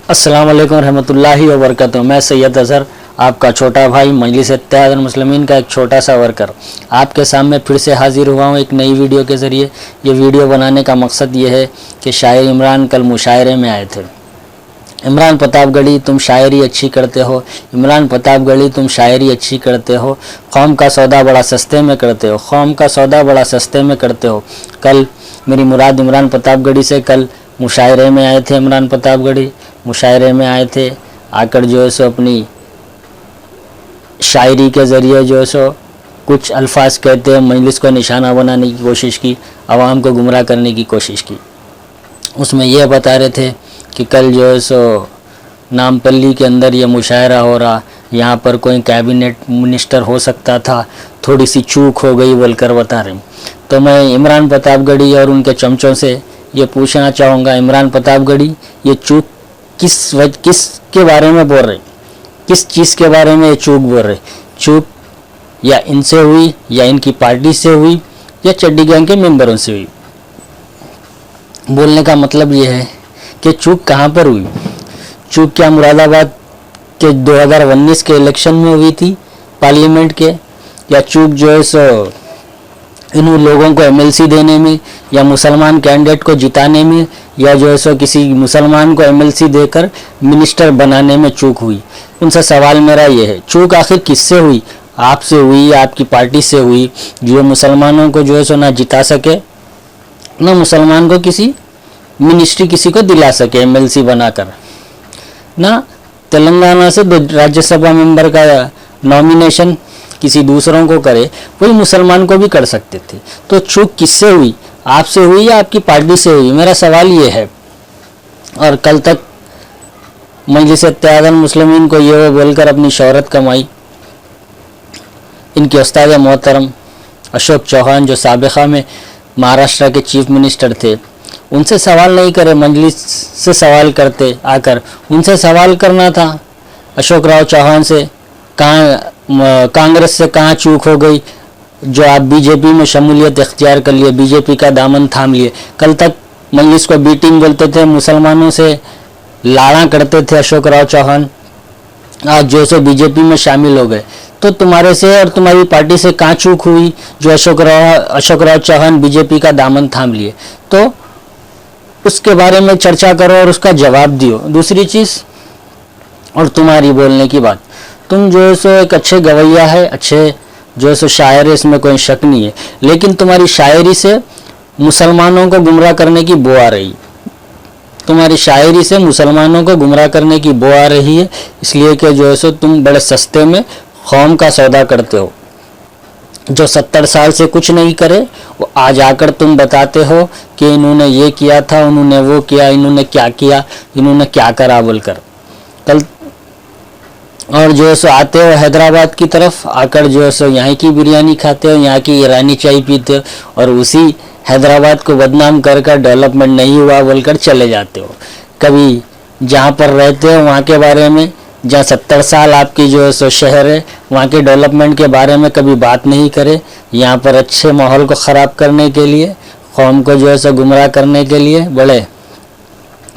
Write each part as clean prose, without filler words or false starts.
अस्सलाम वालेकुम रहमतुल्लाहि व बरकातुहू। मैं सैयद अज़हर, आपका छोटा भाई, मजलिस इत्तेहादुल मुस्लिमीन का एक छोटा सा वर्कर, आपके सामने फिर से हाजिर हुआ हूँ एक नई वीडियो के ज़रिए। ये वीडियो बनाने का मकसद ये है कि शायर इमरान कल मुशायरे में आए थे। इमरान प्रतापगढ़ी, तुम शायरी अच्छी करते हो। इमरान प्रतापगढ़ी, तुम शायरी अच्छी करते हो। कौम का सौदा बड़ा सस्ते में करते हो। कौम का सौदा बड़ा सस्ते में करते हो। कल मेरी मुराद इमरान प्रतापगढ़ी से कल मुशायरे में आए थे। इमरान प्रतापगढ़ी मुशायरे में आए थे, आकर जो है सो अपनी शायरी के ज़रिए जो है सो कुछ अल्फाज कहते हैं, मजलिस को निशाना बनाने की कोशिश की, आवाम को गुमराह करने की कोशिश की। उसमें यह बता रहे थे कि कल जो है सो नामपल्ली के अंदर ये मुशायरा हो रहा, यहाँ पर कोई कैबिनेट मिनिस्टर हो सकता था, थोड़ी सी चूक हो गई बोलकर बता रहे। तो मैं इमरान प्रतापगढ़ी और उनके चमचों से ये पूछना चाहूँगा, इमरान प्रतापगढ़ी, ये चूक किस के बारे में बोल रहे, किस चीज़ के बारे में ये चूक बोल रहे? चूक या इनसे हुई, या इनकी पार्टी से हुई, या चड्डी गैंग के मेंबरों से हुई? बोलने का मतलब ये है कि चूक कहाँ पर हुई? चूक क्या मुरादाबाद के 2019 के इलेक्शन में हुई थी पार्लियामेंट के, या चूक जो है सो इन लोगों को एमएलसी देने में, या मुसलमान कैंडिडेट को जिताने में, या जो है सो किसी मुसलमान को एमएलसी देकर मिनिस्टर बनाने में चूक हुई? उनसे सवाल मेरा ये है, चूक आखिर किससे हुई? आपसे हुई, आपकी पार्टी से हुई, जो मुसलमानों को जो है सो ना जिता सके, ना मुसलमान को किसी मिनिस्ट्री किसी को दिला सके एमएलसी बनाकर, ना तेलंगाना से राज्यसभा मेंबर का नॉमिनेशन किसी दूसरों को करे, वही मुसलमान को भी कर सकते थे। तो चूक किससे हुई? आपसे हुई या आपकी पार्टी से हुई? मेरा सवाल ये है। और कल तक मजलिस इत्तेहादुल मुस्लिमीन को ये वो बोलकर अपनी शोहरत कमाई। इनके उस्ताद मोहतरम अशोक चौहान, जो साबिक़ा में महाराष्ट्र के चीफ मिनिस्टर थे, उनसे सवाल नहीं करे, मजलिस से सवाल करते। आकर उनसे सवाल करना था अशोक राव चौहान से, कहाँ कांग्रेस से कहाँ चूक हो गई जो आप बीजेपी में शमूलियत इख्तियार कर लिए, बीजेपी का दामन थाम लिए। कल तक मजलिस को बी टीम बोलते थे, मुसलमानों से लाड़ा करते थे अशोक राव चौहान, आज जो सो बीजेपी में शामिल हो गए। तो तुम्हारे से और तुम्हारी पार्टी से कहाँ चूक हुई जो अशोक राव चौहान बीजेपी का दामन थाम लिए? तो उसके बारे में चर्चा करो और उसका जवाब दियो। दूसरी चीज़, और तुम्हारी बोलने की बात, तुम जो है सो एक अच्छे गवैया है, अच्छे जो है सो शायर है, इसमें कोई शक नहीं है, लेकिन तुम्हारी शायरी से मुसलमानों को गुमराह करने की बो आ रही। तुम्हारी शायरी से मुसलमानों को गुमराह करने की बो आ रही है, इसलिए कि जो है सो तुम बड़े सस्ते में कौम का सौदा करते हो। जो 70 साल से कुछ नहीं करे, वो आज आकर तुम बताते हो कि इन्होंने ये किया था, उन्होंने वो किया, इन्होंने क्या किया, इन्होंने क्या करा बोलकर। कल और जो है सो आते हो हैदराबाद की तरफ, आकर जो है सो यहाँ की बिरयानी खाते हो, यहाँ की ईरानी चाय पीते हो, और उसी हैदराबाद को बदनाम कर कर डेवलपमेंट नहीं हुआ बोलकर चले जाते हो। कभी जहाँ पर रहते हो वहाँ के बारे में, जहाँ 70 साल आपकी जो है सो शहर है, वहाँ के डेवलपमेंट के बारे में कभी बात नहीं करे। यहाँ पर अच्छे माहौल को ख़राब करने के लिए, कौम को जो है सो गुमराह करने के लिए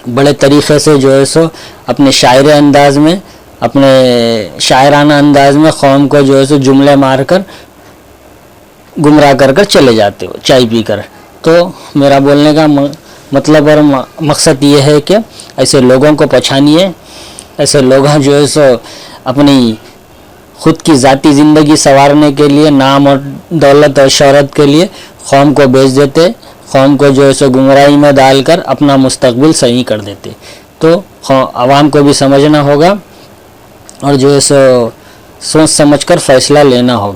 बड़े तरीक़े से जो है सो अपने शायरी अंदाज में, अपने शायराना अंदाज में कौम को जो है सो जुमले मारकर गुमराह कर कर चले जाते हो चाय पीकर। तो मेरा बोलने का मतलब और मकसद ये है कि ऐसे लोगों को पहचानिए। ऐसे लोग जो है सो अपनी खुद की ज़ाती ज़िंदगी संवारने के लिए, नाम और दौलत और शोहरत के लिए कौम को बेच देते, कौम को जो है सो गुमराही में डालकर अपना मुस्तकबिल सही कर देते। तो आवाम को भी समझना होगा और जो है सो सोच समझकर फ़ैसला लेना होगा।